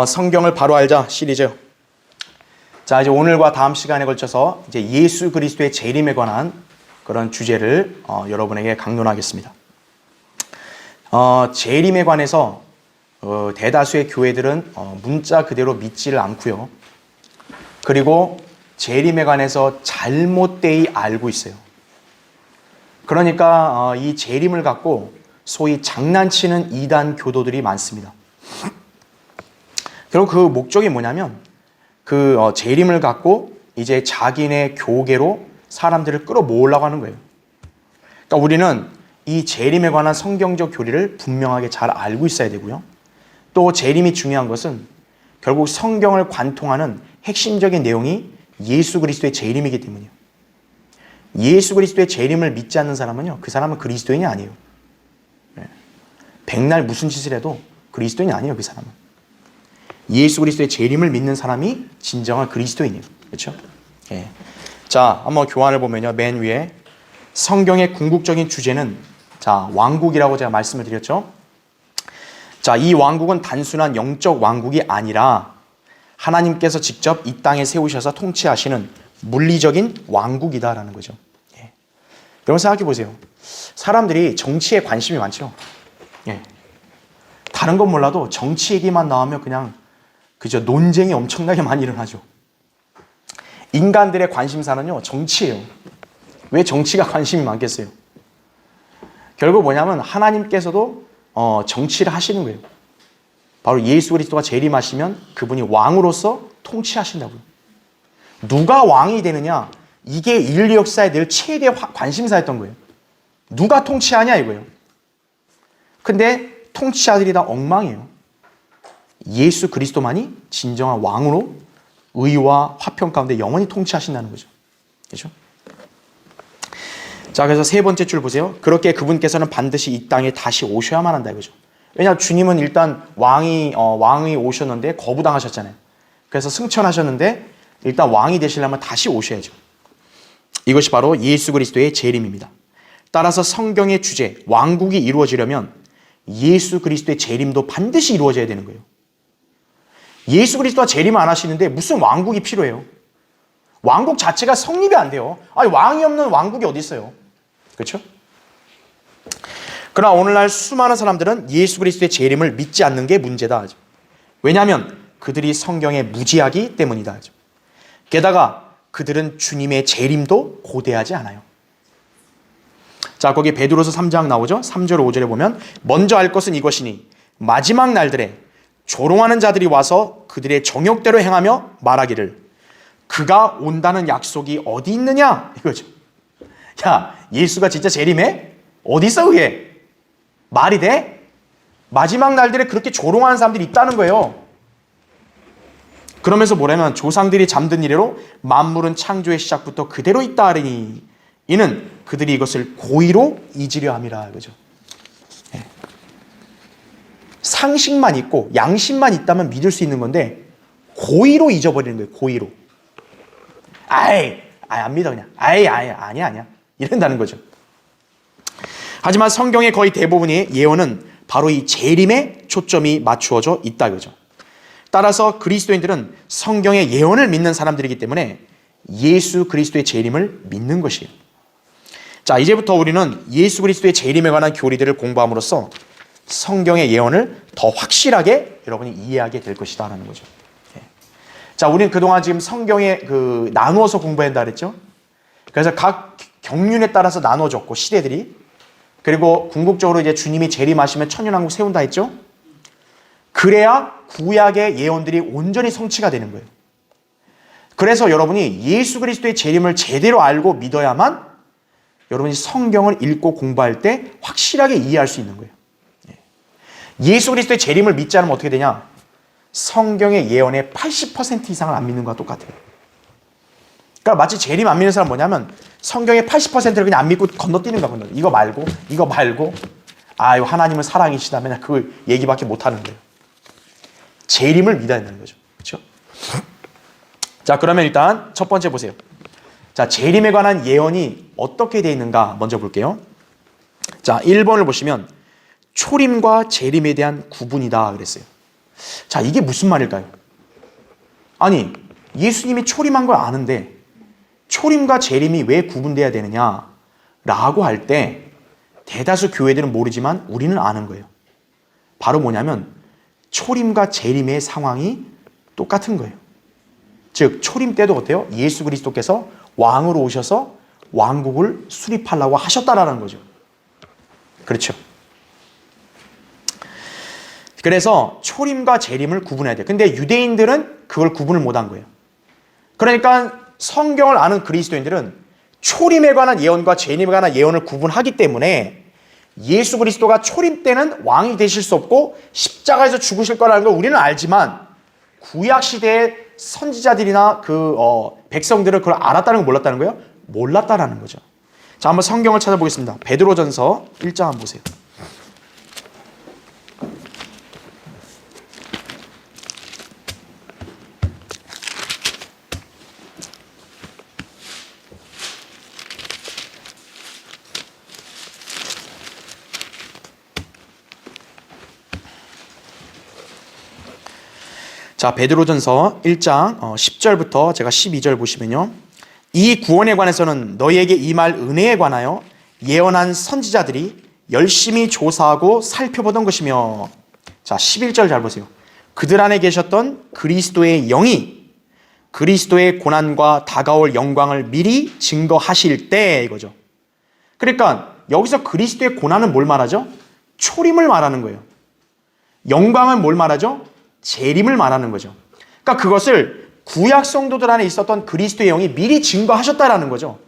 성경을 바로 알자 시리즈. 자, 이제 오늘과 다음 시간에 걸쳐서 이제 예수 그리스도의 재림에 관한 그런 주제를 여러분에게 강론하겠습니다. 재림에 관해서 대다수의 교회들은 문자 그대로 믿지를 않고요. 그리고 재림에 관해서 잘못되이 알고 있어요. 그러니까 이 재림을 갖고 소위 장난치는 이단 교도들이 많습니다. 결국 그 목적이 뭐냐면 그 재림을 갖고 이제 자기네 교계로 사람들을 끌어모으려고 하는 거예요. 그러니까 우리는 이 재림에 관한 성경적 교리를 분명하게 잘 알고 있어야 되고요. 또 재림이 중요한 것은 결국 성경을 관통하는 핵심적인 내용이 예수 그리스도의 재림이기 때문이에요. 예수 그리스도의 재림을 믿지 않는 사람은요, 그 사람은 그리스도인이 아니에요. 백날 무슨 짓을 해도 그리스도인이 아니에요, 그 사람은. 예수 그리스도의 재림을 믿는 사람이 진정한 그리스도인이에요. 그렇죠? 예. 자, 한번 교환을 보면요. 맨 위에 성경의 궁극적인 주제는 자, 왕국이라고 제가 말씀을 드렸죠. 자, 이 왕국은 단순한 영적 왕국이 아니라 하나님께서 직접 이 땅에 세우셔서 통치하시는 물리적인 왕국이다라는 거죠. 예. 여러분 생각해 보세요. 사람들이 정치에 관심이 많죠. 예. 다른 건 몰라도 정치 얘기만 나오면 그냥 그저 논쟁이 엄청나게 많이 일어나죠. 인간들의 관심사는요, 정치예요. 왜 정치가 관심이 많겠어요? 결국 뭐냐면 하나님께서도 정치를 하시는 거예요. 바로 예수 그리스도가 재림하시면 그분이 왕으로서 통치하신다고요. 누가 왕이 되느냐? 이게 인류 역사에 늘 최대 관심사였던 거예요. 누가 통치하냐 이거예요. 근데 통치자들이 다 엉망이에요. 예수 그리스도만이 진정한 왕으로 의와 화평 가운데 영원히 통치하신다는 거죠. 그렇죠? 자, 그래서 세 번째 줄 보세요. 그렇게 그분께서는 반드시 이 땅에 다시 오셔야만 한다 이거죠. 왜냐하면 주님은 일단 왕이 오셨는데 거부당하셨잖아요. 그래서 승천하셨는데 일단 왕이 되시려면 다시 오셔야죠. 이것이 바로 예수 그리스도의 재림입니다. 따라서 성경의 주제, 왕국이 이루어지려면 예수 그리스도의 재림도 반드시 이루어져야 되는 거예요. 예수 그리스도가 재림 안 하시는데 무슨 왕국이 필요해요? 왕국 자체가 성립이 안 돼요. 아니, 왕이 없는 왕국이 어디 있어요? 그렇죠? 그러나 오늘날 수많은 사람들은 예수 그리스도의 재림을 믿지 않는 게 문제다. 왜냐하면 그들이 성경에 무지하기 때문이다. 게다가 그들은 주님의 재림도 고대하지 않아요. 자, 거기 베드로서 3장 나오죠? 3절 5절에 보면 먼저 알 것은 이것이니 마지막 날들에 조롱하는 자들이 와서 그들의 정욕대로 행하며 말하기를 그가 온다는 약속이 어디 있느냐? 이거죠. 야, 예수가 진짜 재림해? 어디 있어 그게? 말이 돼? 마지막 날들에 그렇게 조롱하는 사람들이 있다는 거예요. 그러면서 뭐냐면 조상들이 잠든 이래로 만물은 창조의 시작부터 그대로 있다 하리니 이는 그들이 이것을 고의로 잊으려 함이라. 그죠? 네. 상식만 있고 양심만 있다면 믿을 수 있는 건데 고의로 잊어버리는 거예요. 고의로. 안 믿어 그냥. 아니야. 이런다는 거죠. 하지만 성경의 거의 대부분의 예언은 바로 이 재림에 초점이 맞추어져 있다. 그죠? 따라서 그리스도인들은 성경의 예언을 믿는 사람들이기 때문에 예수 그리스도의 재림을 믿는 것이에요. 자, 이제부터 우리는 예수 그리스도의 재림에 관한 교리들을 공부함으로써 성경의 예언을 더 확실하게 여러분이 이해하게 될 것이다 라는 거죠. 자, 우리는 그동안 지금 성경에 나누어서 공부해야 한다 그랬죠? 그래서 각 경륜에 따라서 나눠졌고 시대들이, 그리고 궁극적으로 이제 주님이 재림하시면 천년왕국 세운다 했죠? 그래야 구약의 예언들이 온전히 성취가 되는 거예요. 그래서 여러분이 예수 그리스도의 재림을 제대로 알고 믿어야만 여러분이 성경을 읽고 공부할 때 확실하게 이해할 수 있는 거예요. 예수 그리스도의 재림을 믿지 않으면 어떻게 되냐? 성경의 예언의 80% 이상을 안 믿는 것과 똑같아요. 그러니까 마치 재림 안 믿는 사람 뭐냐면 성경의 80%를 그냥 안 믿고 건너뛰는 거야. 이거 말고 이거 하나님은 사랑이시다. 맨날 그 얘기밖에 못 하는 거예요. 재림을 믿어야 되는 거죠. 그렇죠? 자, 그러면 일단 첫 번째 보세요. 자, 재림에 관한 예언이 어떻게 되어 있는가 먼저 볼게요. 자, 1번을 보시면 초림과 재림에 대한 구분이다 그랬어요. 자, 이게 무슨 말일까요? 아니, 예수님이 초림한 걸 아는데 초림과 재림이 왜 구분돼야 되느냐라고 할 때 대다수 교회들은 모르지만 우리는 아는 거예요. 바로 뭐냐면 초림과 재림의 상황이 똑같은 거예요. 즉 초림 때도 어때요? 예수 그리스도께서 왕으로 오셔서 왕국을 수립하려고 하셨다라는 거죠. 그렇죠. 그래서 초림과 재림을 구분해야 돼요. 근데 유대인들은 그걸 구분을 못한 거예요. 그러니까 성경을 아는 그리스도인들은 초림에 관한 예언과 재림에 관한 예언을 구분하기 때문에 예수 그리스도가 초림 때는 왕이 되실 수 없고 십자가에서 죽으실 거라는 걸 우리는 알지만 구약 시대의 선지자들이나 백성들은 그걸 알았다는 걸 몰랐다는 거예요? 몰랐다라는 거죠. 자, 한번 성경을 찾아보겠습니다. 베드로전서 1장 한번 보세요. 자, 베드로전서 1장 10절부터 제가 12절 보시면요. 이 구원에 관해서는 너희에게 임할 은혜에 관하여 예언한 선지자들이 열심히 조사하고 살펴보던 것이며, 자, 11절 잘 보세요. 그들 안에 계셨던 그리스도의 영이 그리스도의 고난과 다가올 영광을 미리 증거하실 때, 이거죠. 그러니까 여기서 그리스도의 고난은 뭘 말하죠? 초림을 말하는 거예요. 영광은 뭘 말하죠? 재림을 말하는 거죠. 그러니까 그것을 구약 성도들 안에 있었던 그리스도의 영이 미리 증거하셨다라는 거죠.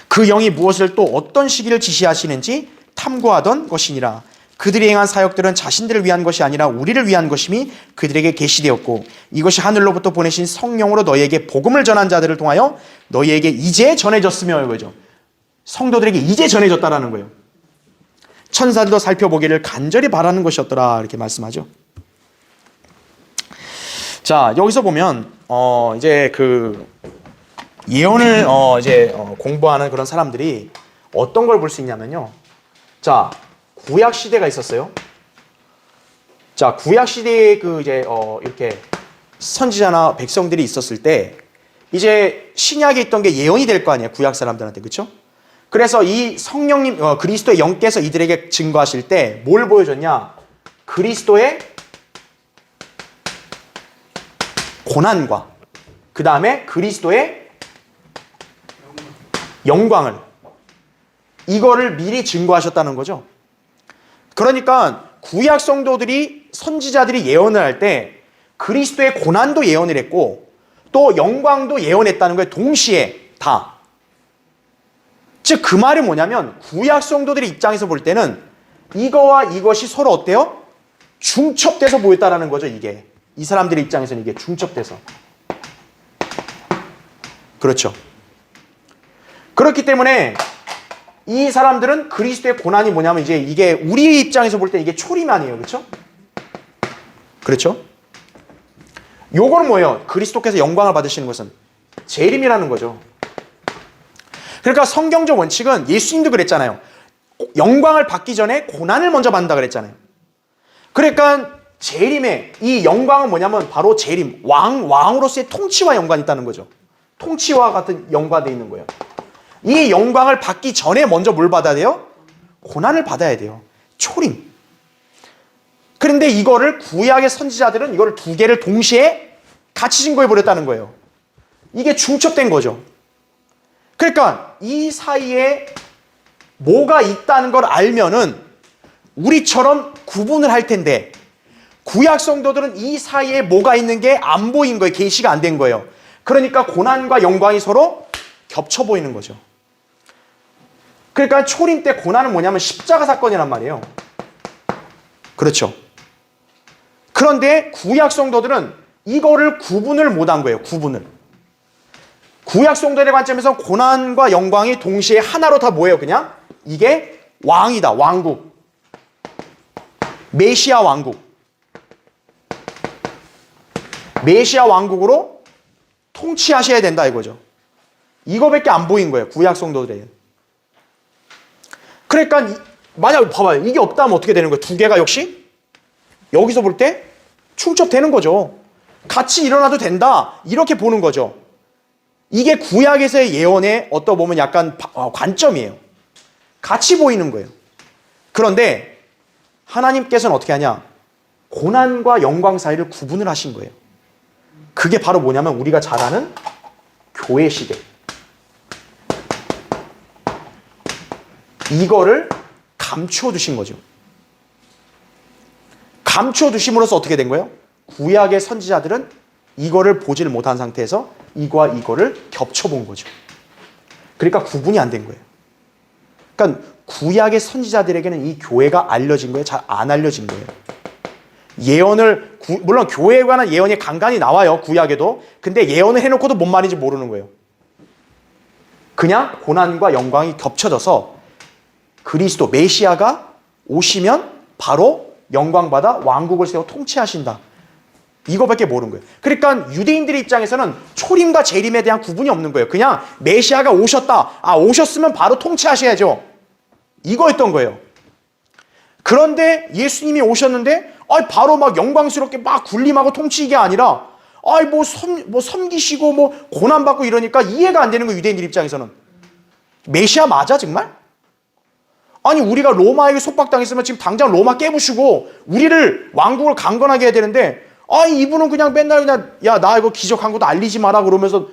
그 영이 무엇을 또 어떤 시기를 지시하시는지 탐구하던 것이니라. 그들이 행한 사역들은 자신들을 위한 것이 아니라 우리를 위한 것임이 그들에게 계시되었고 이것이 하늘로부터 보내신 성령으로 너희에게 복음을 전한 자들을 통하여 너희에게 이제 전해졌으며, 이거죠. 성도들에게 이제 전해졌다라는 거예요. 천사들도 살펴보기를 간절히 바라는 것이었더라, 이렇게 말씀하죠. 자, 여기서 보면 이제 그 예언을 공부하는 그런 사람들이 어떤 걸 볼 수 있냐면요. 자, 구약 시대가 있었어요. 자, 구약 시대에 이렇게 선지자나 백성들이 있었을 때 이제 신약에 있던 게 예언이 될 거 아니에요, 구약 사람들한테. 그렇죠? 그래서 이 성령님 그리스도의 영께서 이들에게 증거하실 때 뭘 보여줬냐? 그리스도의 고난과 그 다음에 그리스도의 영광을, 이거를 미리 증거하셨다는 거죠. 그러니까 구약 성도들이, 선지자들이 예언을 할 때 그리스도의 고난도 예언을 했고 또 영광도 예언했다는 거예요. 동시에 다. 즉 그 말이 뭐냐면 구약 성도들의 입장에서 볼 때는 이거와 이것이 서로 어때요? 중첩돼서 보였다라는 거죠. 이게 이 사람들의 입장에서는 이게 중첩돼서. 그렇죠. 그렇기 때문에 이 사람들은 그리스도의 고난이 뭐냐면 이제 이게 우리의 입장에서 볼 때 이게 초림 아니에요. 그렇죠? 그렇죠? 요거는 뭐예요? 그리스도께서 영광을 받으시는 것은 재림이라는 거죠. 그러니까 성경적 원칙은 예수님도 그랬잖아요. 영광을 받기 전에 고난을 먼저 받는다 그랬잖아요. 그러니까 재림의 이 영광은 뭐냐면 바로 재림, 왕으로서의 통치와 연관이 있다는 거죠. 통치와 같은 연관되어 있는 거예요. 이 영광을 받기 전에 먼저 뭘 받아야 돼요? 고난을 받아야 돼요. 초림. 그런데 이거를 구약의 선지자들은 이거를 두 개를 동시에 같이 증거해 버렸다는 거예요. 이게 중첩된 거죠. 그러니까 이 사이에 뭐가 있다는 걸 알면은 우리처럼 구분을 할 텐데 구약 성도들은 이 사이에 뭐가 있는 게 안 보인 거예요. 계시가 안 된 거예요. 그러니까 고난과 영광이 서로 겹쳐 보이는 거죠. 그러니까 초림 때 고난은 뭐냐면 십자가 사건이란 말이에요. 그렇죠. 그런데 구약 성도들은 이거를 구분을 못한 거예요. 구분을. 구약 성도들의 관점에서 고난과 영광이 동시에 하나로 다 뭐예요? 그냥 이게 왕이다. 왕국. 메시아 왕국. 메시아 왕국으로 통치하셔야 된다 이거죠. 이거밖에 안 보인 거예요. 구약 성도들에게. 그러니까 만약 봐봐요. 이게 없다면 어떻게 되는 거예요? 두 개가 역시 여기서 볼 때 충족되는 거죠. 같이 일어나도 된다. 이렇게 보는 거죠. 이게 구약에서의 예언의 어떤 보면 약간 관점이에요. 같이 보이는 거예요. 그런데 하나님께서는 어떻게 하냐? 고난과 영광 사이를 구분을 하신 거예요. 그게 바로 뭐냐면 우리가 잘 아는 교회 시대. 이거를 감추어 두신 거죠. 감추어 두심으로써 어떻게 된 거예요? 구약의 선지자들은 이거를 보지를 못한 상태에서 이거와 이거를 겹쳐본 거죠. 그러니까 구분이 안 된 거예요. 그러니까 구약의 선지자들에게는 이 교회가 알려진 거예요? 잘 안 알려진 거예요. 예언을 물론 교회에 관한 예언이 간간히 나와요. 구약에도. 근데 예언을 해놓고도 뭔 말인지 모르는 거예요. 그냥 고난과 영광이 겹쳐져서 그리스도 메시아가 오시면 바로 영광받아 왕국을 세워 통치하신다. 이거밖에 모르는 거예요. 그러니까 유대인들의 입장에서는 초림과 재림에 대한 구분이 없는 거예요. 그냥 메시아가 오셨다. 오셨으면 바로 통치하셔야죠. 이거였던 거예요. 그런데 예수님이 오셨는데 바로 막 영광스럽게 막 군림하고 통치이게 아니라 섬기시고 고난받고 이러니까 이해가 안 되는 거예요. 유대인들 입장에서는. 메시아 맞아 정말? 아니 우리가 로마에게 속박당했으면 지금 당장 로마 깨부수고 우리를 왕국을 강건하게 해야 되는데 이분은 그냥 맨날 그냥 나 이거 기적한 것도 알리지 마라 그러면서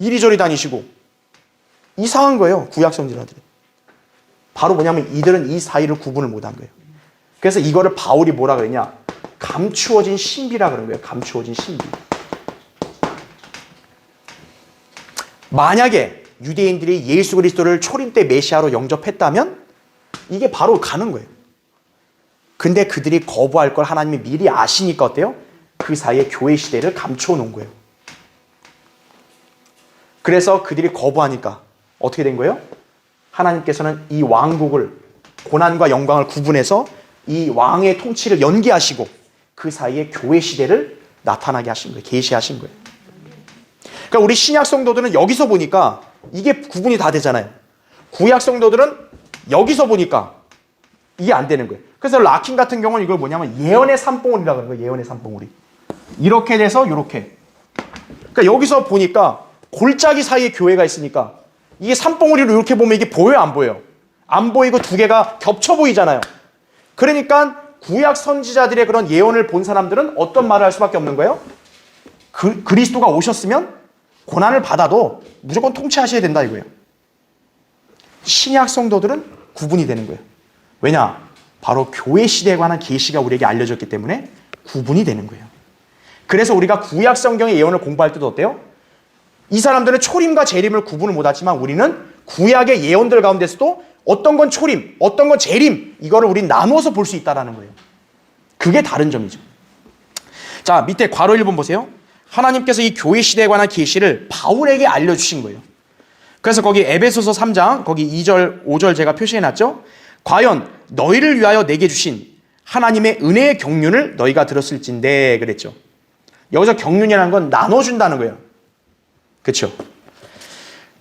이리저리 다니시고 이상한 거예요. 구약 선지자들이. 바로 뭐냐면 이들은 이 사이를 구분을 못한 거예요. 그래서 이거를 바울이 뭐라 그랬냐? 감추어진 신비라 그런 거예요. 감추어진 신비. 만약에 유대인들이 예수 그리스도를 초림 때 메시아로 영접했다면 이게 바로 가는 거예요. 근데 그들이 거부할 걸 하나님이 미리 아시니까 어때요? 그 사이에 교회 시대를 감추어 놓은 거예요. 그래서 그들이 거부하니까 어떻게 된 거예요? 하나님께서는 이 왕국을 고난과 영광을 구분해서 이 왕의 통치를 연기하시고 그 사이에 교회 시대를 나타나게 하신 거예요. 계시하신 거예요. 그러니까 우리 신약 성도들은 여기서 보니까 이게 구분이 다 되잖아요. 구약 성도들은 여기서 보니까 이게 안 되는 거예요. 그래서 락킹 같은 경우는 이걸 뭐냐면 예언의 산봉우리라고 하는 거예요. 예언의 산봉우리. 이렇게 돼서 이렇게. 그러니까 여기서 보니까 골짜기 사이에 교회가 있으니까 이게 산봉우리로 이렇게 보면 이게 보여요? 안 보여요? 안 보이고 두 개가 겹쳐 보이잖아요. 그러니까 구약 선지자들의 그런 예언을 본 사람들은 어떤 말을 할 수밖에 없는 거예요? 그리스도가 오셨으면 고난을 받아도 무조건 통치하셔야 된다 이거예요. 신약 성도들은 구분이 되는 거예요. 왜냐? 바로 교회 시대에 관한 계시가 우리에게 알려졌기 때문에 구분이 되는 거예요. 그래서 우리가 구약 성경의 예언을 공부할 때도 어때요? 이 사람들은 초림과 재림을 구분을 못하지만 우리는 구약의 예언들 가운데서도 어떤 건 초림, 어떤 건 재림 이거를 우리는 나누어서 볼 수 있다는 거예요. 그게 다른 점이죠. 자, 밑에 괄호 1번 보세요. 하나님께서 이 교회 시대에 관한 계시를 바울에게 알려주신 거예요. 그래서 거기 에베소서 3장 거기 2절 5절 제가 표시해놨죠. 과연 너희를 위하여 내게 주신 하나님의 은혜의 경륜을 너희가 들었을진데 그랬죠. 여기서 경륜이라는 건 나눠준다는 거예요. 그렇죠?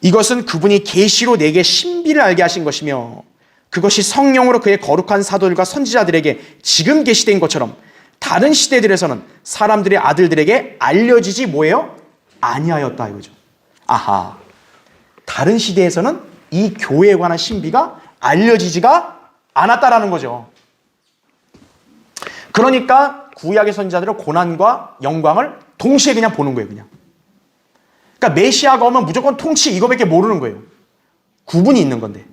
이것은 그분이 계시로 내게 신비를 알게 하신 것이며 그것이 성령으로 그의 거룩한 사도들과 선지자들에게 지금 계시된 것처럼 다른 시대들에서는 사람들의 아들들에게 알려지지 뭐예요? 아니하였다 이거죠. 아하. 다른 시대에서는 이 교회에 관한 신비가 알려지지가 않았다라는 거죠. 그러니까 구약의 선지자들은 고난과 영광을 동시에 그냥 보는 거예요. 그냥. 그러니까 메시아가 오면 무조건 통치 이거밖에 모르는 거예요. 구분이 있는 건데.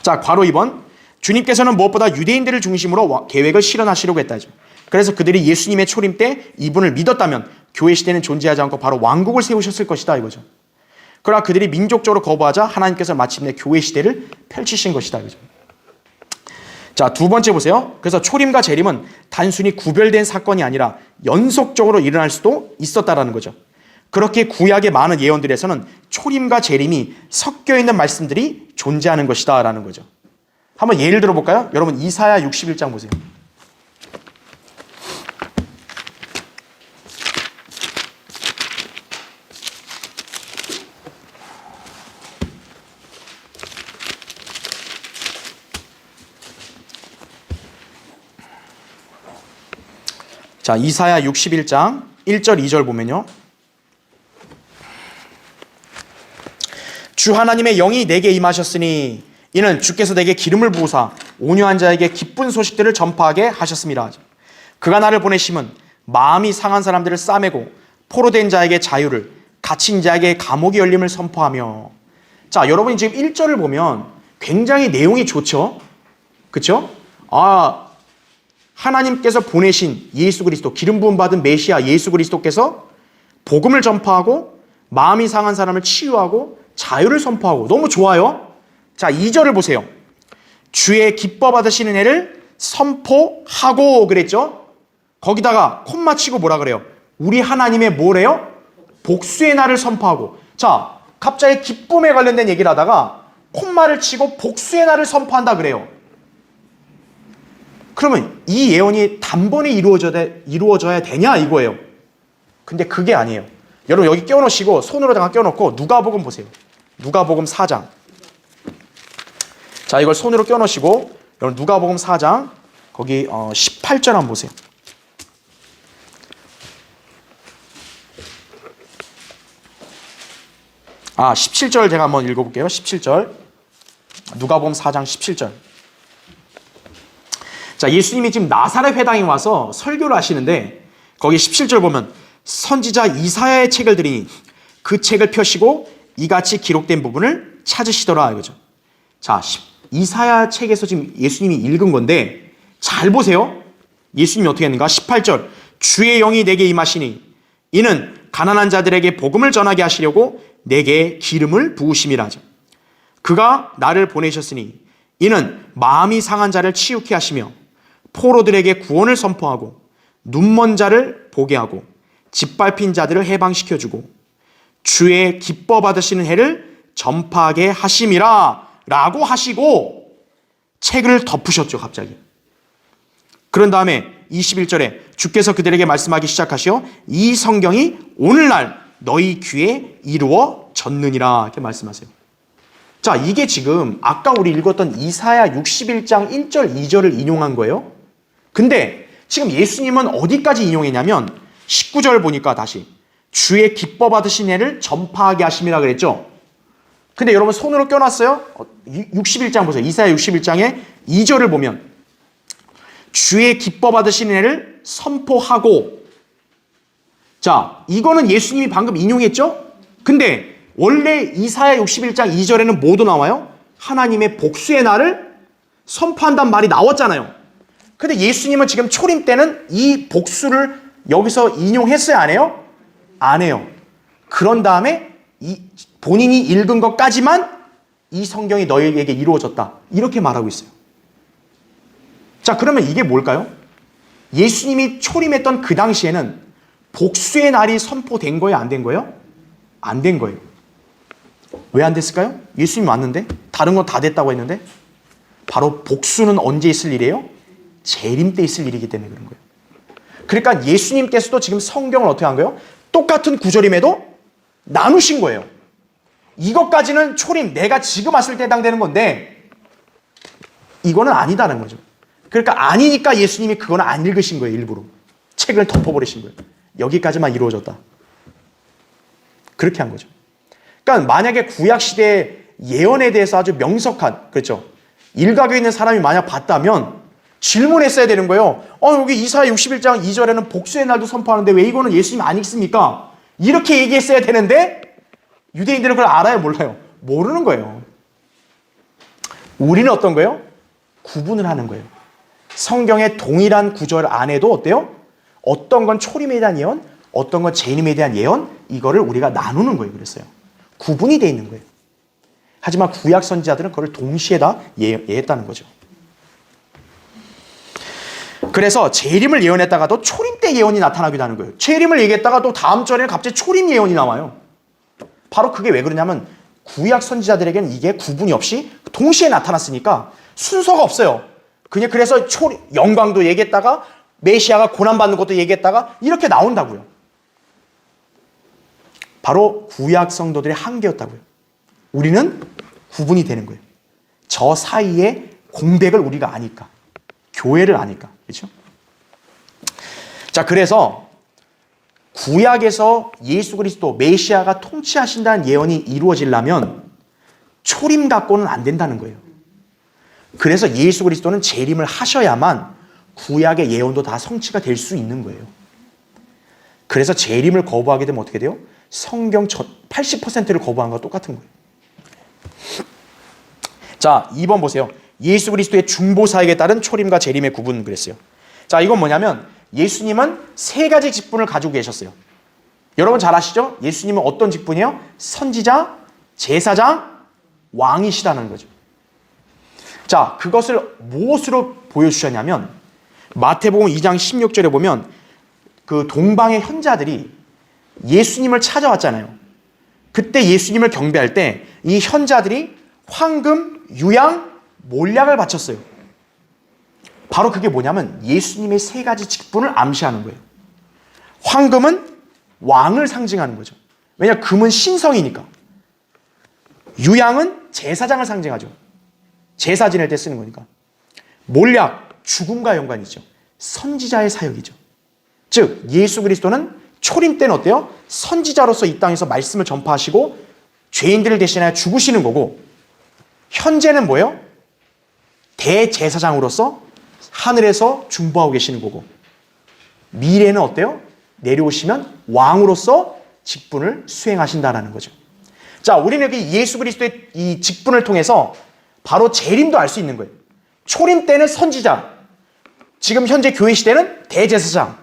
자, 괄호 2번. 주님께서는 무엇보다 유대인들을 중심으로 계획을 실현하시려고 했다죠. 그래서 그들이 예수님의 초림 때 이분을 믿었다면 교회 시대는 존재하지 않고 바로 왕국을 세우셨을 것이다 이거죠. 그러나 그들이 민족적으로 거부하자 하나님께서 마침내 교회 시대를 펼치신 것이다 이거죠. 자, 두 번째 보세요. 그래서 초림과 재림은 단순히 구별된 사건이 아니라 연속적으로 일어날 수도 있었다라는 거죠. 그렇게 구약의 많은 예언들에서는 초림과 재림이 섞여 있는 말씀들이 존재하는 것이다 라는 거죠. 한번 예를 들어 볼까요? 여러분 이사야 61장 보세요. 자, 이사야 61장 1절 2절 보면요. 주 하나님의 영이 내게 임하셨으니 이는 주께서 내게 기름을 부으사 온유한 자에게 기쁜 소식들을 전파하게 하셨습니다. 그가 나를 보내심은 마음이 상한 사람들을 싸매고 포로된 자에게 자유를, 갇힌 자에게 감옥이 열림을 선포하며. 자, 여러분이 지금 1절을 보면 굉장히 내용이 좋죠? 그렇죠? 하나님께서 보내신 예수 그리스도, 기름 부음 받은 메시아 예수 그리스도께서 복음을 전파하고 마음이 상한 사람을 치유하고 자유를 선포하고. 너무 좋아요. 자, 2절을 보세요. 주의 기뻐 받으시는 해를 선포하고 그랬죠? 거기다가 콤마 치고 뭐라 그래요? 우리 하나님의 뭐래요? 복수의 날을 선포하고. 자, 갑자기 기쁨에 관련된 얘기를 하다가 콤마를 치고 복수의 날을 선포한다 그래요. 그러면 이 예언이 단번에 이루어져야 되냐 이거예요. 근데 그게 아니에요. 여러분 여기 껴놓으시고 손으로다가 껴놓고 누가복음 보세요. 누가복음 4장. 자, 이걸 손으로 껴놓으시고 여러분 누가복음 4장 거기 18절 한번 보세요. 아, 17절 제가 한번 읽어볼게요. 17절. 누가복음 4장 17절. 자, 예수님이 지금 나사렛 회당에 와서 설교를 하시는데 거기 17절 보면 선지자 이사야의 책을 들이니 그 책을 펴시고 이같이 기록된 부분을 찾으시더라 이거죠. 자, 이사야 책에서 지금 예수님이 읽은 건데 잘 보세요. 예수님이 어떻게 했는가? 18절. 주의 영이 내게 임하시니 이는 가난한 자들에게 복음을 전하게 하시려고 내게 기름을 부으심이라 하죠. 그가 나를 보내셨으니 이는 마음이 상한 자를 치유케 하시며 포로들에게 구원을 선포하고 눈먼 자를 보게 하고 짓밟힌 자들을 해방시켜주고 주의 기뻐 받으시는 해를 전파하게 하심이라 라고 하시고 책을 덮으셨죠. 갑자기. 그런 다음에 21절에 주께서 그들에게 말씀하기 시작하시어 이 성경이 오늘날 너희 귀에 이루어졌느니라 이렇게 말씀하세요. 자, 이게 지금 아까 우리 읽었던 이사야 61장 1절 2절을 인용한 거예요. 근데 지금 예수님은 어디까지 인용했냐면 19절 보니까 다시 주의 기뻐 받으신 해를 전파하게 하심이라 그랬죠. 근데 여러분 손으로 껴놨어요? 61장 보세요. 이사야 61장의 2절을 보면 주의 기뻐 받으신 해를 선포하고. 자, 이거는 예수님이 방금 인용했죠? 근데 원래 이사야 61장 2절에는 뭐도 나와요? 하나님의 복수의 날을 선포한단 말이 나왔잖아요. 근데 예수님은 지금 초림 때는 이 복수를 여기서 인용했어요? 안 해요? 안 해요. 그런 다음에 본인이 읽은 것까지만 이 성경이 너희에게 이루어졌다. 이렇게 말하고 있어요. 자, 그러면 이게 뭘까요? 예수님이 초림했던 그 당시에는 복수의 날이 선포된 거예요? 안 된 거예요? 안 된 거예요. 왜 안 됐을까요? 예수님 왔는데? 다른 건 다 됐다고 했는데? 바로 복수는 언제 있을 일이에요? 재림 때 있을 일이기 때문에 그런 거예요. 그러니까 예수님께서도 지금 성경을 어떻게 한 거예요? 똑같은 구절임에도 나누신 거예요. 이것까지는 초림, 내가 지금 왔을 때 해당되는 건데 이거는 아니다는 거죠. 그러니까 아니니까 예수님이 그거는 안 읽으신 거예요. 일부러. 책을 덮어버리신 거예요. 여기까지만 이루어졌다. 그렇게 한 거죠. 그러니까 만약에 구약시대의 예언에 대해서 아주 명석한, 그렇죠, 일각에 있는 사람이 만약 봤다면 질문했어야 되는 거예요. 여기 이사야 61장 2절에는 복수의 날도 선포하는데 왜 이거는 예수님 안 읽습니까? 이렇게 얘기했어야 되는데 유대인들은 그걸 알아요? 몰라요? 모르는 거예요. 우리는 어떤 거예요? 구분을 하는 거예요. 성경의 동일한 구절 안에도 어때요? 어떤 건 초림에 대한 예언, 어떤 건 재림에 대한 예언, 이거를 우리가 나누는 거예요. 그랬어요. 구분이 되어 있는 거예요. 하지만 구약 선지자들은 그걸 동시에 다 예했다는 거죠. 그래서 재림을 예언했다가도 초림 때 예언이 나타나기도 하는 거예요. 재림을 얘기했다가 또 다음 절에는 갑자기 초림 예언이 나와요. 바로 그게 왜 그러냐면 구약 선지자들에게는 이게 구분이 없이 동시에 나타났으니까 순서가 없어요. 그래서 영광도 얘기했다가 메시아가 고난받는 것도 얘기했다가 이렇게 나온다고요. 바로 구약 성도들의 한계였다고요. 우리는 구분이 되는 거예요. 저 사이의 공백을 우리가 아니까. 교회를 아니까. 그렇죠? 자, 그래서 구약에서 예수 그리스도 메시아가 통치하신다는 예언이 이루어지려면 초림 갖고는 안 된다는 거예요. 그래서 예수 그리스도는 재림을 하셔야만 구약의 예언도 다 성취가 될 수 있는 거예요. 그래서 재림을 거부하게 되면 어떻게 돼요? 성경 80%를 거부한 거와 똑같은 거예요. 자, 2번 보세요. 예수 그리스도의 중보사역에 따른 초림과 재림의 구분 그랬어요. 자, 이건 뭐냐면 예수님은 세 가지 직분을 가지고 계셨어요. 여러분 잘 아시죠? 예수님은 어떤 직분이에요? 선지자, 제사장, 왕이시다는 거죠. 자, 그것을 무엇으로 보여주셨냐면 마태복음 2장 16절에 보면 그 동방의 현자들이 예수님을 찾아왔잖아요. 그때 예수님을 경배할 때 이 현자들이 황금, 유양, 몰약을 바쳤어요. 바로 그게 뭐냐면 예수님의 세 가지 직분을 암시하는 거예요. 황금은 왕을 상징하는 거죠. 왜냐하면 금은 신성이니까. 유양은 제사장을 상징하죠. 제사 지낼 때 쓰는 거니까. 몰약, 죽음과 연관이 있죠. 선지자의 사역이죠. 즉 예수 그리스도는 초림 때는 어때요? 선지자로서 이 땅에서 말씀을 전파하시고 죄인들을 대신하여 죽으시는 거고, 현재는 뭐예요? 대제사장으로서 하늘에서 중보하고 계시는 거고, 미래는 어때요? 내려오시면 왕으로서 직분을 수행하신다라는 거죠. 자, 우리는 여기 예수 그리스도의 이 직분을 통해서 바로 재림도 알 수 있는 거예요. 초림 때는 선지자, 지금 현재 교회 시대는 대제사장,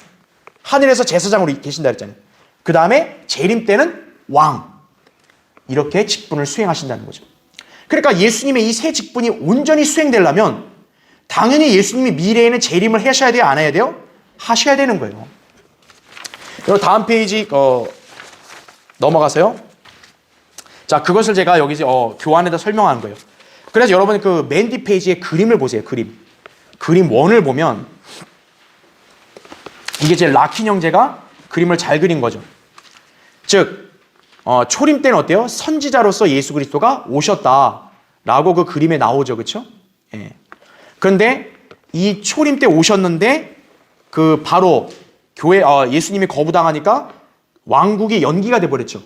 하늘에서 제사장으로 계신다 그랬잖아요. 그 다음에 재림 때는 왕, 이렇게 직분을 수행하신다는 거죠. 그러니까 예수님의 이 세 직분이 온전히 수행되려면 당연히 예수님이 미래에는 재림을 하셔야 돼요? 안 해야 돼요? 하셔야 되는 거예요. 여러분 다음 페이지 넘어가세요. 자, 그것을 제가 여기 교환에다 설명하는 거예요. 그래서 여러분 그 맨 뒤 페이지에 그림을 보세요. 그림 1을 보면 이게 제 라킨 형제가 그림을 잘 그린 거죠. 즉 초림 때는 어때요? 선지자로서 예수 그리스도가 오셨다라고 그 그림에 나오죠. 그렇죠? 예. 그런데 이 초림 때 오셨는데 그 바로 교회 예수님이 거부당하니까 왕국이 연기가 돼 버렸죠.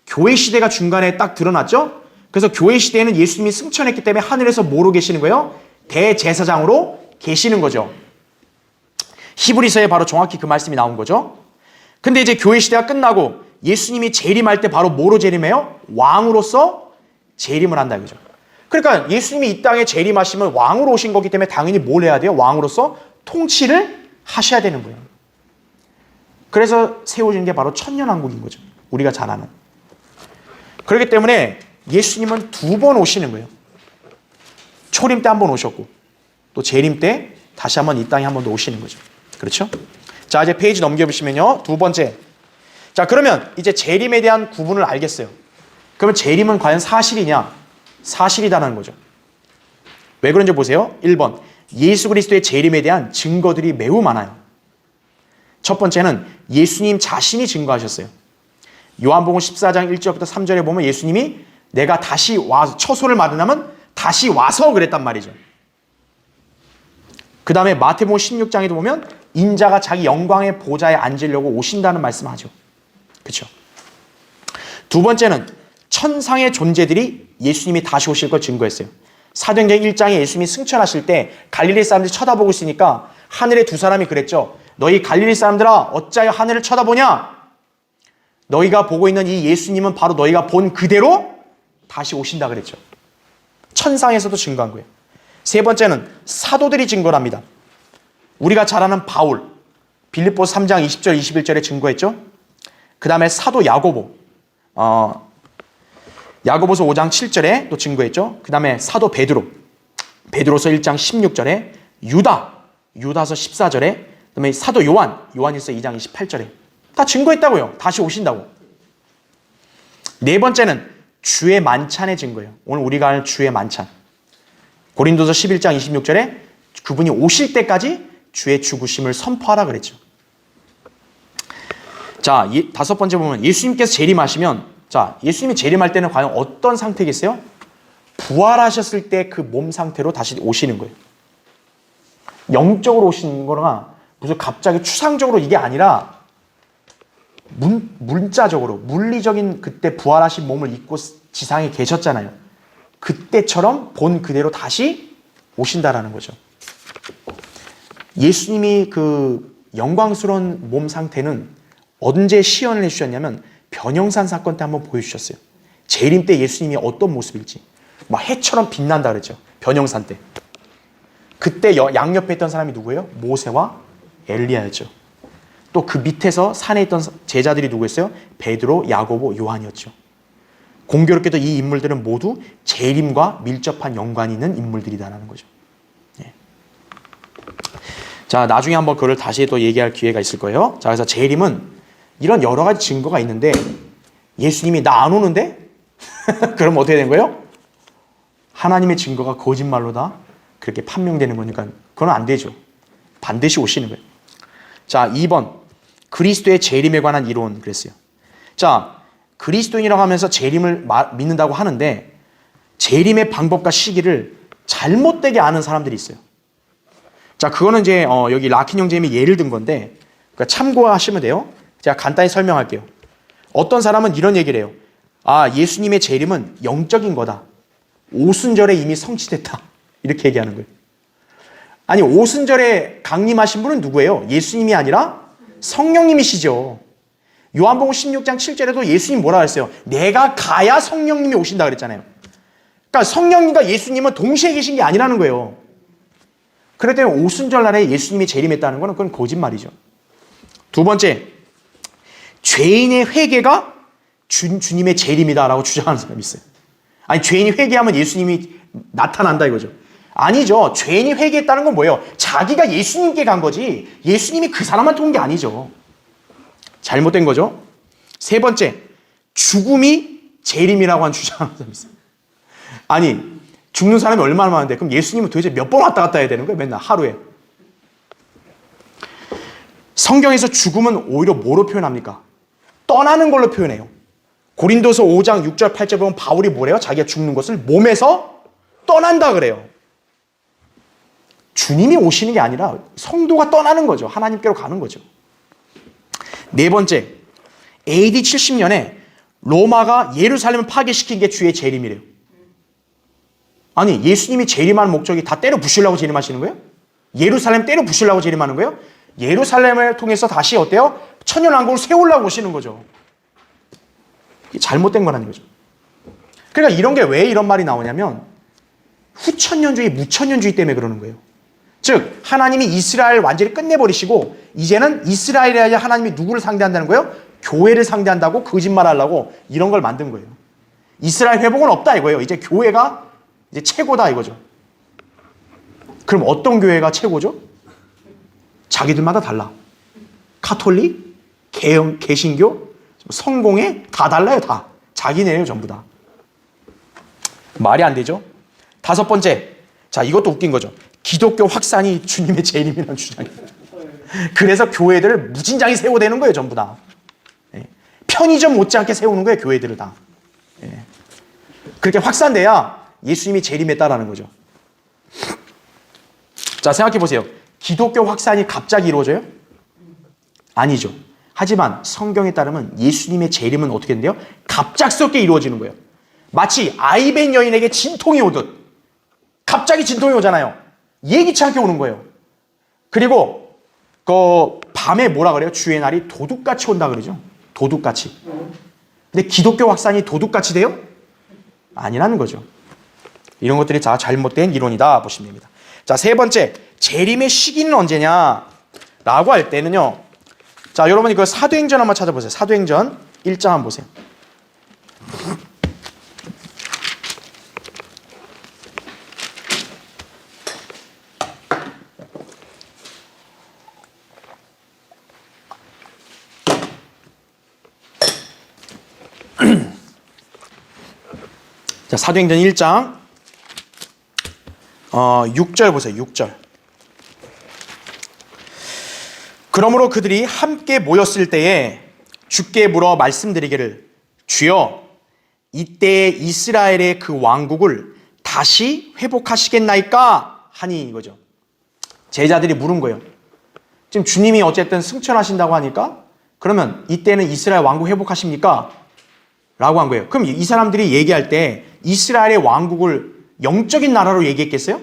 교회 시대가 중간에 딱 드러났죠. 그래서 교회 시대에는 예수님이 승천했기 때문에 하늘에서 뭐로 계시는 거예요? 대제사장으로 계시는 거죠. 히브리서에 바로 정확히 그 말씀이 나온 거죠. 근데 이제 교회 시대가 끝나고 예수님이 재림할 때 바로 뭐로 재림해요? 왕으로서 재림을 한다 이거죠. 그러니까 예수님이 이 땅에 재림하시면 왕으로 오신 거기 때문에 당연히 뭘 해야 돼요? 왕으로서 통치를 하셔야 되는 거예요. 그래서 세워진 게 바로 천년왕국인 거죠. 우리가 잘 아는. 그렇기 때문에 예수님은 2번 오시는 거예요. 초림 때 한 번 오셨고 또 재림 때 다시 한번 이 땅에 한 번 더 오시는 거죠. 그렇죠? 자, 이제 페이지 넘겨보시면요. 2번째. 자, 그러면 이제 재림에 대한 구분을 알겠어요. 그러면 재림은 과연 사실이냐? 사실이다라는 거죠. 왜 그런지 보세요. 1번. 예수 그리스도의 재림에 대한 증거들이 매우 많아요. 첫 번째는 예수님 자신이 증거하셨어요. 요한복음 14장 1절부터 3절에 보면 예수님이 내가 다시 와서 처소를 마련하면 다시 와서 그랬단 말이죠. 그 다음에 마태복음 16장에도 보면 인자가 자기 영광의 보좌에 앉으려고 오신다는 말씀을 하죠. 그렇죠? 두 번째는 천상의 존재들이 예수님이 다시 오실 걸 증거했어요. 사도행전 1장에 예수님이 승천하실 때 갈릴리 사람들이 쳐다보고 있으니까 하늘에 두 사람이 그랬죠. 너희 갈릴리 사람들아 어찌하여 하늘을 쳐다보냐? 너희가 보고 있는 이 예수님은 바로 너희가 본 그대로 다시 오신다 그랬죠. 천상에서도 증거한 거예요. 세 번째는 사도들이 증거를 합니다. 우리가 잘 아는 바울, 빌립보서 3장 20절 21절에 증거했죠. 그 다음에 사도 야고보, 야고보서 5장 7절에 또 증거했죠. 그 다음에 사도 베드로, 베드로서 1장 16절에 유다서 14절에 그 다음에 사도 요한일서 2장 28절에 다 증거했다고요. 다시 오신다고. 네 번째는 주의 만찬의 증거예요. 오늘 우리가 아는 주의 만찬. 고린도서 11장 26절에 그분이 오실 때까지 주의 죽으심을 선포하라 그랬죠. 자, 다섯 번째 보면 예수님께서 재림하시면, 자, 예수님이 재림할 때는 과연 어떤 상태겠어요? 부활하셨을 때 그 몸 상태로 다시 오시는 거예요. 영적으로 오시는 거나 무슨 갑자기 추상적으로 이게 아니라 문자적으로 물리적인 그때 부활하신 몸을 입고 지상에 계셨잖아요. 그때처럼 본 그대로 다시 오신다라는 거죠. 예수님이 그 영광스러운 몸 상태는 언제 시연을 해주셨냐면 변형산 사건 때 한번 보여주셨어요. 재림 때 예수님이 어떤 모습일지 막 해처럼 빛난다 그랬죠. 변형산 때. 그때 양옆에 있던 사람이 누구예요? 모세와 엘리야였죠. 또 그 밑에서 산에 있던 제자들이 누구였어요? 베드로, 야고보, 요한이었죠. 공교롭게도 이 인물들은 모두 재림과 밀접한 연관이 있는 인물들이다라는 거죠. 예. 자, 나중에 한번 그걸 다시 또 얘기할 기회가 있을 거예요. 자, 그래서 재림은 이런 여러 가지 증거가 있는데 예수님이 나 안 오는데? 그럼 어떻게 된 거예요? 하나님의 증거가 거짓말로다 그렇게 판명되는 거니까 그건 안 되죠. 반드시 오시는 거예요. 자, 2번 그리스도의 재림에 관한 이론 그랬어요. 자, 그리스도인이라고 하면서 재림을 믿는다고 하는데 재림의 방법과 시기를 잘못되게 아는 사람들이 있어요. 자, 그거는 이제 여기 라킨 형제님이 예를 든 건데 그러니까 참고하시면 돼요. 제가 간단히 설명할게요. 어떤 사람은 이런 얘기를 해요. 아, 예수님의 재림은 영적인 거다. 오순절에 이미 성취됐다. 이렇게 얘기하는 거예요. 아니, 오순절에 강림하신 분은 누구예요? 예수님이 아니라 성령님이시죠. 요한복음 16장 7절에도 예수님 뭐라 그랬어요? 내가 가야 성령님이 오신다 그랬잖아요. 그러니까 성령님과 예수님은 동시에 계신 게 아니라는 거예요. 그렇기 때문에 오순절 날에 예수님이 재림했다는 것은 그건 거짓말이죠. 두 번째, 죄인의 회개가 주님의 재림이다라고 주장하는 사람이 있어요. 아니, 죄인이 회개하면 예수님이 나타난다 이거죠. 아니죠. 죄인이 회개했다는 건 뭐예요? 자기가 예수님께 간 거지 예수님이 그 사람한테 온 게 아니죠. 잘못된 거죠. 세 번째, 죽음이 재림이라고 한 주장하는 사람이 있어요. 아니, 죽는 사람이 얼마나 많은데 그럼 예수님은 도대체 몇 번 왔다 갔다 해야 되는 거예요? 맨날 하루에. 성경에서 죽음은 오히려 뭐로 표현합니까? 떠나는 걸로 표현해요. 고린도서 5장 6절 8절 보면 바울이 뭐래요? 자기가 죽는 것을 몸에서 떠난다 그래요. 주님이 오시는 게 아니라 성도가 떠나는 거죠. 하나님께로 가는 거죠. 네 번째, AD 70년에 로마가 예루살렘을 파괴시킨 게 주의 재림이래요. 아니, 예수님이 재림하는 목적이 다 때려 부시려고 재림하시는 거예요? 예루살렘 때려 부시려고 재림하는 거예요? 예루살렘을 통해서 다시 어때요? 천년왕국을 세우려고 오시는 거죠. 이게 잘못된 거라는 거죠. 그러니까 이런 게 왜 이런 말이 나오냐면 후천년주의, 무천년주의 때문에 그러는 거예요. 즉 하나님이 이스라엘 완전히 끝내버리시고 이제는 이스라엘이 아니라 하나님이 누구를 상대한다는 거예요? 교회를 상대한다고 거짓말하려고 이런 걸 만든 거예요. 이스라엘 회복은 없다 이거예요. 이제 교회가 이제 최고다 이거죠. 그럼 어떤 교회가 최고죠? 자기들마다 달라. 카톨릭, 개신교, 성공회 다 달라요. 다. 자기네예요 전부 다. 말이 안 되죠. 다섯 번째, 자 이것도 웃긴 거죠. 기독교 확산이 주님의 재림이라는 주장이에요. 그래서 교회들을 무진장이 세워대는 거예요 전부 다. 편의점 못지않게 세우는 거예요 교회들을 다. 그렇게 확산돼야 예수님이 재림했다라는 거죠. 자 생각해 보세요. 기독교 확산이 갑자기 이루어져요? 아니죠. 하지만 성경에 따르면 예수님의 재림은 어떻게 된대요? 갑작스럽게 이루어지는 거예요. 마치 아이벤 여인에게 진통이 오듯 갑자기 진통이 오잖아요. 예기치 않게 오는 거예요. 그리고 그 밤에 뭐라 그래요? 주의 날이 도둑같이 온다 그러죠. 도둑같이. 근데 기독교 확산이 도둑같이 돼요? 아니라는 거죠. 이런 것들이 다 잘못된 이론이다 보시면 됩니다. 자, 세 번째, 재림의 시기는 언제냐? 라고 할 때는요. 자, 여러분이 그 사도행전 한번 찾아보세요. 사도행전 1장 한번 보세요. 자, 사도행전 1장 6절 보세요. 6절. 그러므로 그들이 함께 모였을 때에 주께 물어 말씀드리기를 주여 이때 이스라엘의 그 왕국을 다시 회복하시겠나이까 하니 이거죠. 제자들이 물은 거예요. 지금 주님이 어쨌든 승천하신다고 하니까 그러면 이때는 이스라엘 왕국 회복하십니까? 라고 한 거예요. 그럼 이 사람들이 얘기할 때 이스라엘의 왕국을 영적인 나라로 얘기했겠어요?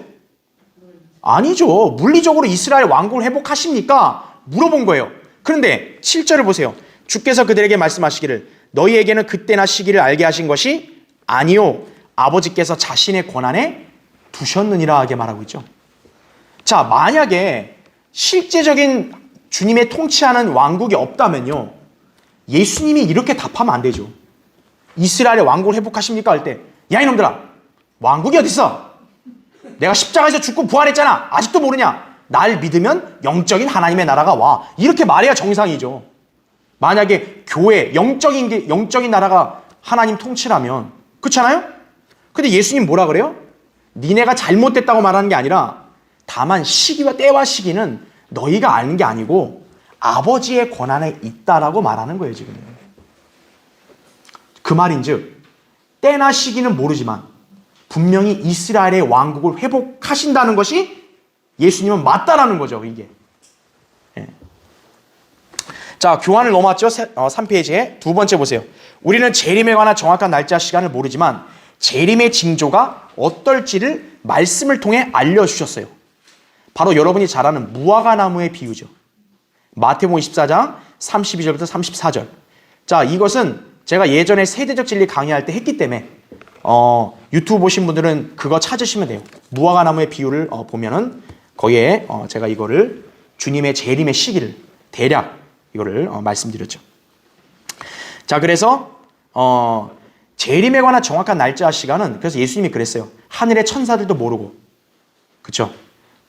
아니죠. 물리적으로 이스라엘 왕국을 회복하십니까? 물어본 거예요. 그런데 7절을 보세요. 주께서 그들에게 말씀하시기를 너희에게는 그때나 시기를 알게 하신 것이 아니요 아버지께서 자신의 권한에 두셨느니라 하게 말하고 있죠. 자, 만약에 실제적인 주님의 통치하는 왕국이 없다면요, 예수님이 이렇게 답하면 안 되죠. 이스라엘의 왕국을 회복하십니까? 할 때, 야 이놈들아, 왕국이 어딨어? 내가 십자가에서 죽고 부활했잖아. 아직도 모르냐? 날 믿으면 영적인 하나님의 나라가 와. 이렇게 말해야 정상이죠. 만약에 교회, 영적인 나라가 하나님 통치라면, 그렇잖아요? 근데 예수님 뭐라 그래요? 니네가 잘못됐다고 말하는 게 아니라 다만 시기와 때와 시기는 너희가 아는 게 아니고 아버지의 권한에 있다라고 말하는 거예요, 지금. 그 말인즉 때나 시기는 모르지만 분명히 이스라엘의 왕국을 회복하신다는 것이 예수님은 맞다라는 거죠, 이게. 예. 자, 교환을 넘어왔죠? 3페이지에 두 번째 보세요. 우리는 재림에 관한 정확한 날짜 시간을 모르지만 재림의 징조가 어떨지를 말씀을 통해 알려주셨어요. 바로 여러분이 잘 아는 무화과나무의 비유죠. 마태복음 24장 32절부터 34절. 자, 이것은 제가 예전에 세대적 진리 강의할 때 했기 때문에 유튜브 보신 분들은 그거 찾으시면 돼요. 무화과나무의 비유를 보면은 거기에 제가 이거를 주님의 재림의 시기를 대략 이거를 말씀드렸죠. 자, 그래서 재림에 관한 정확한 날짜 시간은 그래서 예수님이 그랬어요. 하늘의 천사들도 모르고, 그렇죠?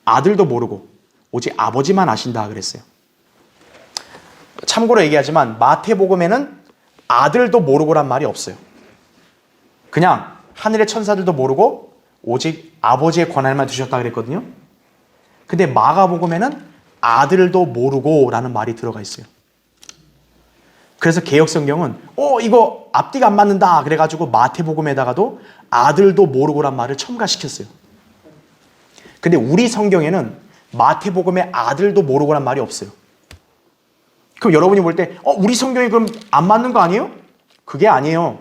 아들도 모르고 오직 아버지만 아신다 그랬어요. 참고로 얘기하지만 마태복음에는 아들도 모르고란 말이 없어요. 그냥 하늘의 천사들도 모르고 오직 아버지의 권한만 두셨다 그랬거든요. 근데 마가복음에는 아들도 모르고라는 말이 들어가 있어요. 그래서 개역성경은 이거 앞뒤가 안 맞는다 그래가지고 마태복음에다가도 아들도 모르고란 말을 첨가시켰어요. 근데 우리 성경에는 마태복음에 아들도 모르고란 말이 없어요. 그럼 여러분이 볼 때 우리 성경이 그럼 안 맞는 거 아니에요? 그게 아니에요.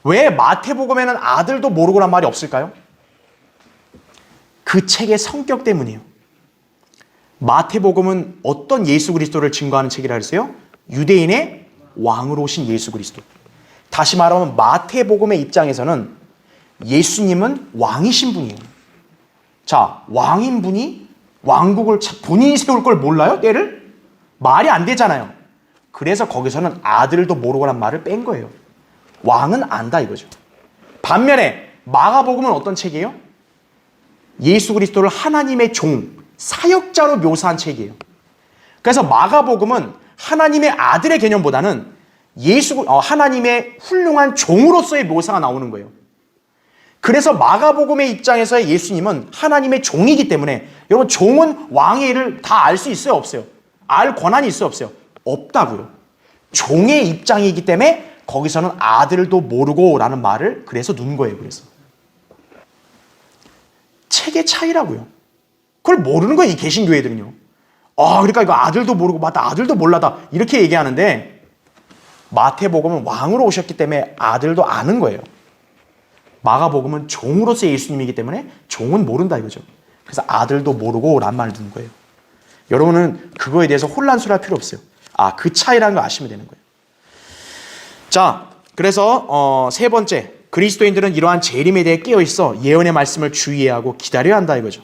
왜 마태복음에는 아들도 모르고란 말이 없을까요? 그 책의 성격 때문이에요. 마태복음은 어떤 예수 그리스도를 증거하는 책이라 그랬어요? 유대인의 왕으로 오신 예수 그리스도. 다시 말하면 마태복음의 입장에서는 예수님은 왕이신 분이에요. 자, 왕인 분이 왕국을 본인이 세울 걸 몰라요? 때를? 말이 안 되잖아요. 그래서 거기서는 아들도 모르고란 말을 뺀 거예요. 왕은 안다 이거죠. 반면에 마가복음은 어떤 책이에요? 예수 그리스도를 하나님의 종, 사역자로 묘사한 책이에요. 그래서 마가복음은 하나님의 아들의 개념보다는 하나님의 훌륭한 종으로서의 묘사가 나오는 거예요. 그래서 마가복음의 입장에서의 예수님은 하나님의 종이기 때문에 여러분 종은 왕의 일을 다 알 수 있어요? 없어요? 알 권한이 있어요? 없어요? 없다고요. 종의 입장이기 때문에 거기서는 아들도 모르고 라는 말을 그래서 넣은 거예요. 그래서 책의 차이라고요. 그걸 모르는 거예요. 이 개신교회들은요. 그러니까 이거 아들도 모르고 맞다 아들도 몰라다 이렇게 얘기하는데 마태복음은 왕으로 오셨기 때문에 아들도 아는 거예요. 마가복음은 종으로서 예수님이기 때문에 종은 모른다 이거죠. 그래서 아들도 모르고 란 말을 두는 거예요. 여러분은 그거에 대해서 혼란스러울 필요 없어요. 그 차이라는 걸 아시면 되는 거예요. 자, 그래서 세 번째, 그리스도인들은 이러한 재림에 대해 깨어있어 예언의 말씀을 주의해야 하고 기다려야 한다 이거죠.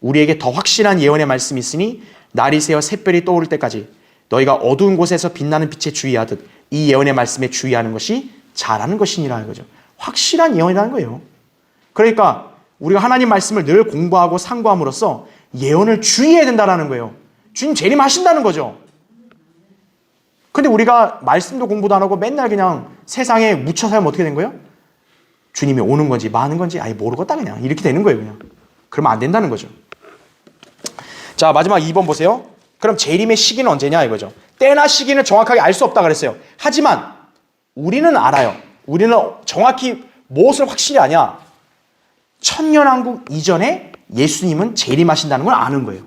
우리에게 더 확실한 예언의 말씀이 있으니 날이 새어 샛별이 떠오를 때까지 너희가 어두운 곳에서 빛나는 빛에 주의하듯 이 예언의 말씀에 주의하는 것이 잘하는 것이니라 이거죠. 확실한 예언이라는 거예요. 그러니까 우리가 하나님 말씀을 늘 공부하고 상고함으로써 예언을 주의해야 된다는 거예요. 주님 재림하신다는 거죠. 근데 우리가 말씀도 공부도 안 하고 맨날 그냥 세상에 묻혀 살면 어떻게 된 거예요? 주님이 오는 건지 마는 건지 모르겠다 그냥 이렇게 되는 거예요. 그냥. 그러면 안 된다는 거죠. 자, 마지막 2번 보세요. 그럼 재림의 시기는 언제냐 이거죠. 때나 시기는 정확하게 알 수 없다 그랬어요. 하지만 우리는 알아요. 우리는 정확히 무엇을 확실히 아냐? 천년왕국 이전에 예수님은 재림하신다는 걸 아는 거예요.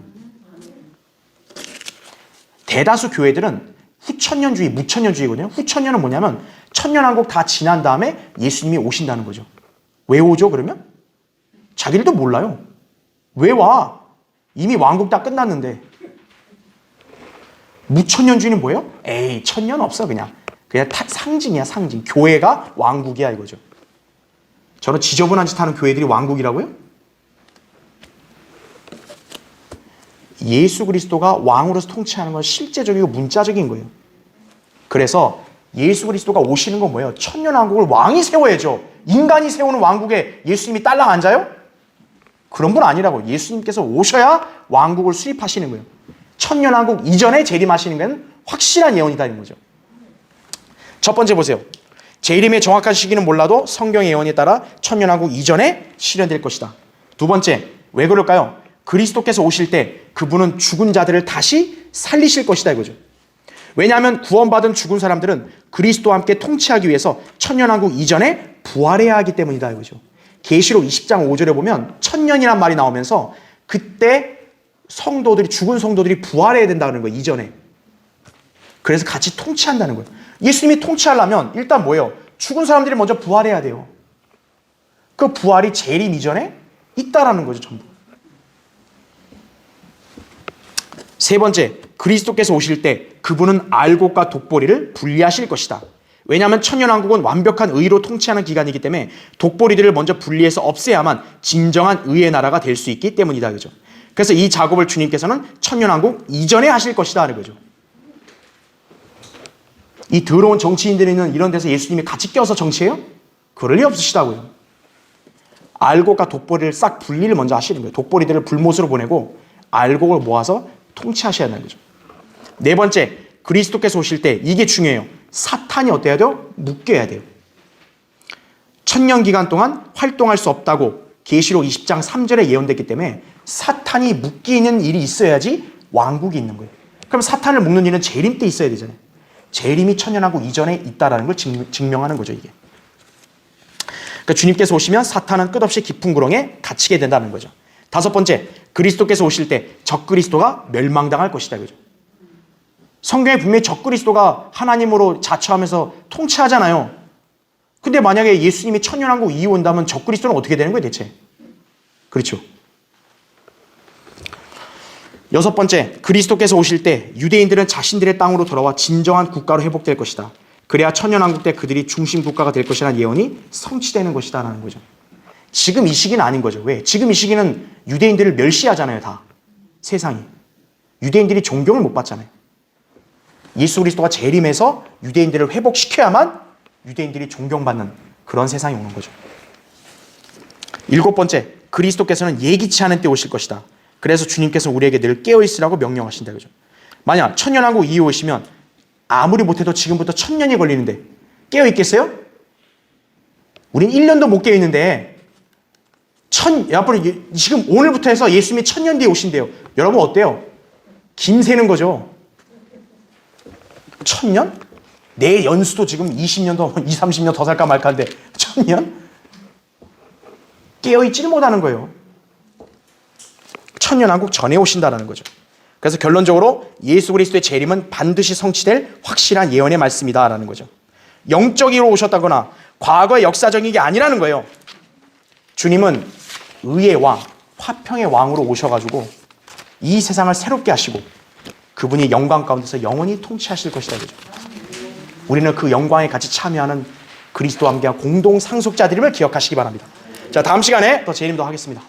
대다수 교회들은 후천년주의, 무천년주의거든요. 후천년은 뭐냐면 천년왕국 다 지난 다음에 예수님이 오신다는 거죠. 왜 오죠 그러면? 자기들도 몰라요. 왜 와? 이미 왕국 다 끝났는데. 무천년주의는 뭐예요? 에이, 천년 없어 그냥 상징이야, 상징. 교회가 왕국이야 이거죠. 저는 지저분한 짓 하는 교회들이 왕국이라고요? 예수 그리스도가 왕으로서 통치하는 건 실제적이고 문자적인 거예요. 그래서 예수 그리스도가 오시는 건 뭐예요? 천년왕국을 왕이 세워야죠. 인간이 세우는 왕국에 예수님이 딸랑 앉아요? 그런 분 아니라고. 예수님께서 오셔야 왕국을 수립하시는 거예요. 천년왕국 이전에 재림하시는 건 확실한 예언이다는 거죠. 첫 번째 보세요. 재림의 정확한 시기는 몰라도 성경의 예언에 따라 천년왕국 이전에 실현될 것이다. 두 번째, 왜 그럴까요? 그리스도께서 오실 때 그분은 죽은 자들을 다시 살리실 것이다 이거죠. 왜냐하면 구원받은 죽은 사람들은 그리스도와 함께 통치하기 위해서 천년왕국 이전에 부활해야 하기 때문이다 이거죠. 계시록 20장 5절에 보면 천년이란 말이 나오면서 그때 성도들이, 죽은 성도들이 부활해야 된다는 거예요. 이전에. 그래서 같이 통치한다는 거예요. 예수님이 통치하려면 일단 뭐예요? 죽은 사람들이 먼저 부활해야 돼요. 그 부활이 재림 이전에 있다라는 거죠. 전부. 세 번째, 그리스도께서 오실 때 그분은 알곡과 독보리를 분리하실 것이다. 왜냐하면 천년왕국은 완벽한 의로 통치하는 기간이기 때문에 독보리들을 먼저 분리해서 없애야만 진정한 의의 나라가 될 수 있기 때문이다. 그죠? 그래서 이 작업을 주님께서는 천년왕국 이전에 하실 것이다 하는 거죠. 이 더러운 정치인들이 있는 이런 데서 예수님이 같이 껴서 정치해요? 그럴 리 없으시다고요. 알곡과 독보리를 싹 분리를 먼저 하시는 거예요. 독보리들을 불못으로 보내고 알곡을 모아서 통치하셔야 하는 거죠. 네 번째, 그리스도께서 오실 때 이게 중요해요. 사탄이 어때야 돼요? 묶여야 돼요. 천년 기간 동안 활동할 수 없다고 계시록 20장 3절에 예언됐기 때문에 사탄이 묶이는 일이 있어야지 왕국이 있는 거예요. 그럼 사탄을 묶는 일은 재림 때 있어야 되잖아요. 재림이 천년왕국 이전에 있다라는 걸 증명하는 거죠, 이게. 그러니까 주님께서 오시면 사탄은 끝없이 깊은 구렁에 갇히게 된다는 거죠. 다섯 번째, 그리스도께서 오실 때 적그리스도가 멸망당할 것이다, 그죠? 성경에 분명히 적그리스도가 하나님으로 자처하면서 통치하잖아요. 근데 만약에 예수님이 천년왕국 이후 온다면 적그리스도는 어떻게 되는 거예요, 대체? 그렇죠. 여섯 번째, 그리스도께서 오실 때 유대인들은 자신들의 땅으로 돌아와 진정한 국가로 회복될 것이다. 그래야 천년왕국 때 그들이 중심 국가가 될 것이라는 예언이 성취되는 것이다 라는 거죠. 지금 이 시기는 아닌 거죠. 왜? 지금 이 시기는 유대인들을 멸시하잖아요, 다. 세상이. 유대인들이 존경을 못 받잖아요. 예수 그리스도가 재림해서 유대인들을 회복시켜야만 유대인들이 존경받는 그런 세상이 오는 거죠. 일곱 번째, 그리스도께서는 예기치 않은 때 오실 것이다. 그래서 주님께서 우리에게 늘 깨어있으라고 명령하신다. 그죠? 만약 천년왕국 이후 오시면 아무리 못해도 지금부터 1000년이 걸리는데 깨어있겠어요? 우린 1년도 못 깨어있는데 앞으로 지금 오늘부터 해서 예수님이 1000년 뒤에 오신대요. 여러분 어때요? 김새는 거죠. 1000년? 내 연수도 지금 20년 더, 20, 30년 더 살까 말까 하는데 1000년? 깨어있지를 못하는 거예요. 천년왕국 전에 오신다는 거죠. 그래서 결론적으로 예수 그리스도의 재림은 반드시 성취될 확실한 예언의 말씀이다라는 거죠. 영적으로 오셨다거나 과거의 역사적인 게 아니라는 거예요. 주님은 의의 왕, 화평의 왕으로 오셔가지고 이 세상을 새롭게 하시고 그분이 영광 가운데서 영원히 통치하실 것이다. 그죠? 우리는 그 영광에 같이 참여하는 그리스도와 함께한 공동 상속자들임을 기억하시기 바랍니다. 자, 다음 시간에 더 재림도 하겠습니다.